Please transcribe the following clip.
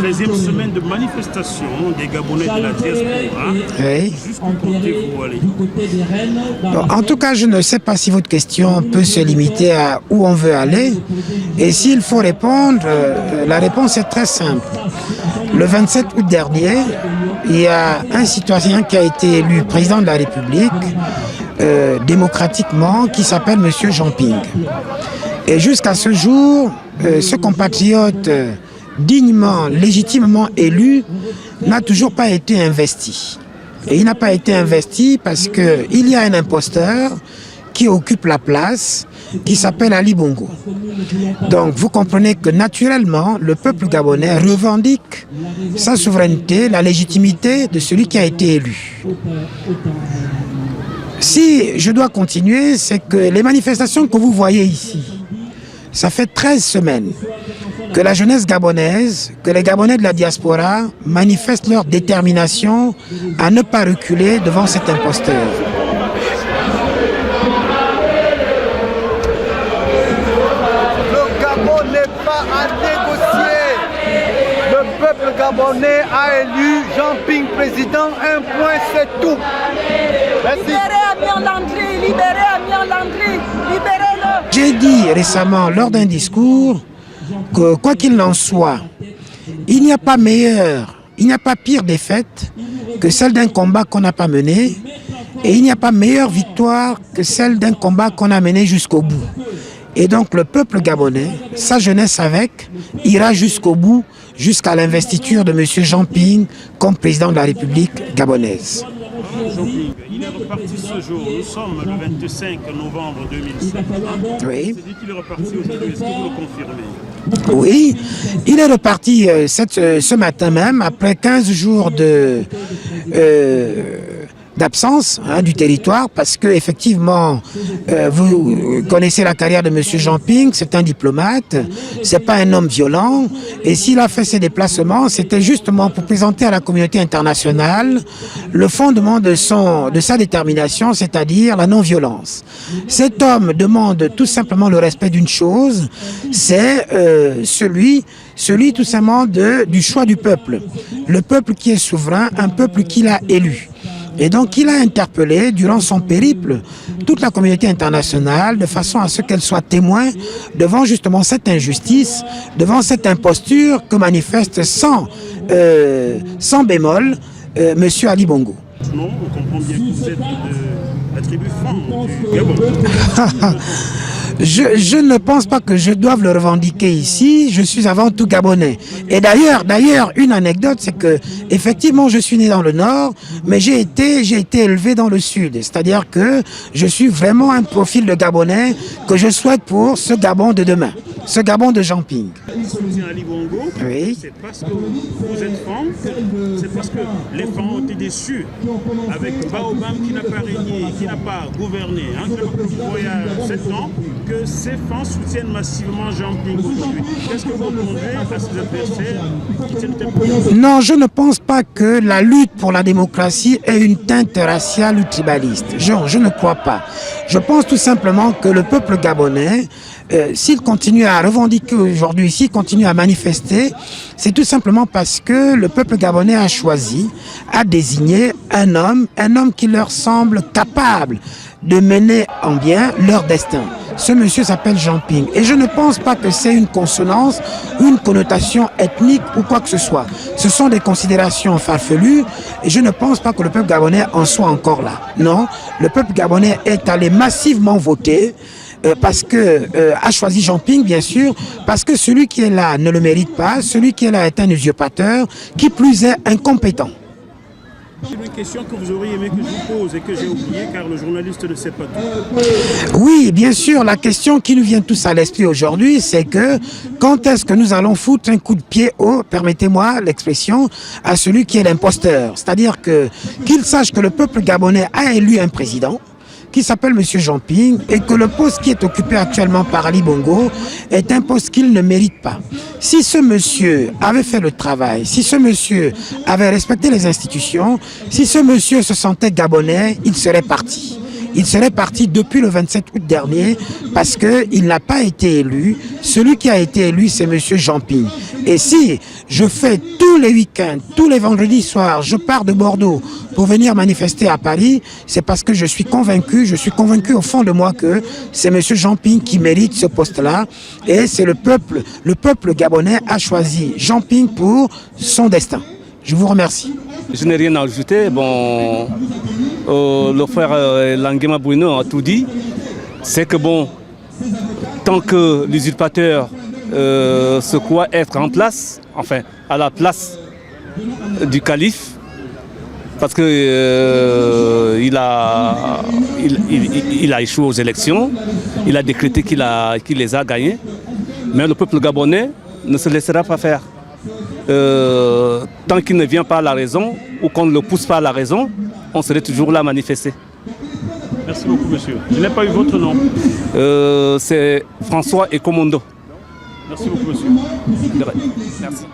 13e semaine de manifestation des Gabonais de la diaspora. Oui. Jusqu'où comptez-vous aller? Bon, en tout cas, je ne sais pas si votre question peut se limiter à où on veut aller. Et s'il faut répondre, la réponse est très simple. Le 27 août dernier, il y a un citoyen qui a été élu président de la République démocratiquement qui s'appelle M. Jean Ping. Et jusqu'à ce jour, ce compatriote dignement, légitimement élu n'a toujours pas été investi. Et il n'a pas été investi parce qu'il y a un imposteur qui occupe la place, qui s'appelle Ali Bongo. Donc vous comprenez que naturellement, le peuple gabonais revendique sa souveraineté, la légitimité de celui qui a été élu. Si je dois continuer, c'est que les manifestations que vous voyez ici, ça fait 13 semaines que la jeunesse gabonaise, que les Gabonais de la diaspora manifestent leur détermination à ne pas reculer devant cet imposteur. Le Gabon n'est pas à négocier. Le peuple gabonais a élu Jean Ping président. Un point, c'est tout. Merci. Libérez Amiens Landry, libérez Amiens Landry, libérez-le. J'ai dit récemment lors d'un discours que quoi qu'il en soit, il n'y a pas meilleur, il n'y a pas pire défaite que celle d'un combat qu'on n'a pas mené, et il n'y a pas meilleure victoire que celle d'un combat qu'on a mené jusqu'au bout. Et donc le peuple gabonais, sa jeunesse avec, ira jusqu'au bout, jusqu'à l'investiture de M. Jean Ping comme président de la République gabonaise. Jean Ping, il est reparti ce jour. Nous sommes le 25 novembre 2007. Oui. C'est dit qu'il est reparti aujourd'hui. Est-ce que vous le confirmez? Oui, il est reparti ce matin même, après 15 jours d'absence du territoire, parce que effectivement, vous connaissez la carrière de M. Jean Ping, c'est un diplomate, c'est pas un homme violent, et s'il a fait ses déplacements, c'était justement pour présenter à la communauté internationale le fondement de sa détermination, c'est-à-dire la non-violence. Cet homme demande tout simplement le respect d'une chose, c'est celui tout simplement du choix du peuple. Le peuple qui est souverain, un peuple qu'il a élu. Et donc il a interpellé durant son périple toute la communauté internationale de façon à ce qu'elle soit témoin devant justement cette injustice, devant cette imposture que manifeste sans bémol M. Ali Bongo. Non, on comprend bien que vous êtes de la tribu Fang du Gabon. Je ne pense pas que je doive le revendiquer ici. Je suis avant tout gabonais. Et d'ailleurs, une anecdote, c'est que effectivement, je suis né dans le nord, mais j'ai été élevé dans le sud. C'est-à-dire que je suis vraiment un profil de gabonais que je souhaite pour ce Gabon de demain, ce Gabon de Jean Ping. Soutien Ali Bongo, oui. C'est parce que vous êtes Fang, c'est parce que les Fang ont été déçus avec Baobam qui n'a pas régné, qui n'a pas gouverné, qui n'a pas pouvoir il y a 7 ans, que ces Fang soutiennent massivement Jean Ping aujourd'hui. Qu'est-ce que vous répondez à ces adversaires qui tiennent tête? Non, je ne pense pas que la lutte pour la démocratie ait une teinte raciale ou tribaliste. Je ne crois pas. Je pense tout simplement que le peuple gabonais, s'il continue à revendiquer aujourd'hui, s'il continue à manifester, c'est tout simplement parce que le peuple gabonais a choisi, a désigné un homme qui leur semble capable de mener en bien leur destin. Ce monsieur s'appelle Jean Ping. Et je ne pense pas que c'est une consonance, une connotation ethnique ou quoi que ce soit. Ce sont des considérations farfelues et je ne pense pas que le peuple gabonais en soit encore là. Non, le peuple gabonais est allé massivement voter parce que a choisi Jean Ping, bien sûr, parce que celui qui est là ne le mérite pas, celui qui est là est un usurpateur, qui plus est incompétent. C'est une question que vous auriez aimé que je vous pose et que j'ai oubliée car le journaliste ne sait pas tout. Oui, bien sûr, la question qui nous vient tous à l'esprit aujourd'hui, c'est que quand est-ce que nous allons foutre un coup de pied au, permettez-moi l'expression, à celui qui est l'imposteur. C'est-à-dire qu'il sache que le peuple gabonais a élu un président qui s'appelle M. Jean Ping et que le poste qui est occupé actuellement par Ali Bongo est un poste qu'il ne mérite pas. Si ce monsieur avait fait le travail, si ce monsieur avait respecté les institutions, si ce monsieur se sentait gabonais, il serait parti. il serait parti depuis le 27 août dernier parce qu'il n'a pas été élu. Celui qui a été élu, c'est M. Jean-Ping. Et si je fais tous les week-ends, tous les vendredis soirs, je pars de Bordeaux pour venir manifester à Paris, c'est parce que je suis convaincu au fond de moi que c'est M. Jean-Ping qui mérite ce poste-là. Et c'est le peuple gabonais a choisi Jean-Ping pour son destin. Je vous remercie. Je n'ai rien à ajouter. Bon, le frère Languema Bruno a tout dit. C'est que bon, tant que l'usurpateur se croit être en place, enfin à la place du calife, parce que il a échoué aux élections, il a décrété qu'il les a gagnés, mais le peuple gabonais ne se laissera pas faire. Tant qu'il ne vient pas à la raison ou qu'on ne le pousse pas à la raison, on serait toujours là à manifester. Merci beaucoup, monsieur. Je n'ai pas eu votre nom. C'est François Ekomondo. Merci beaucoup, monsieur. Merci.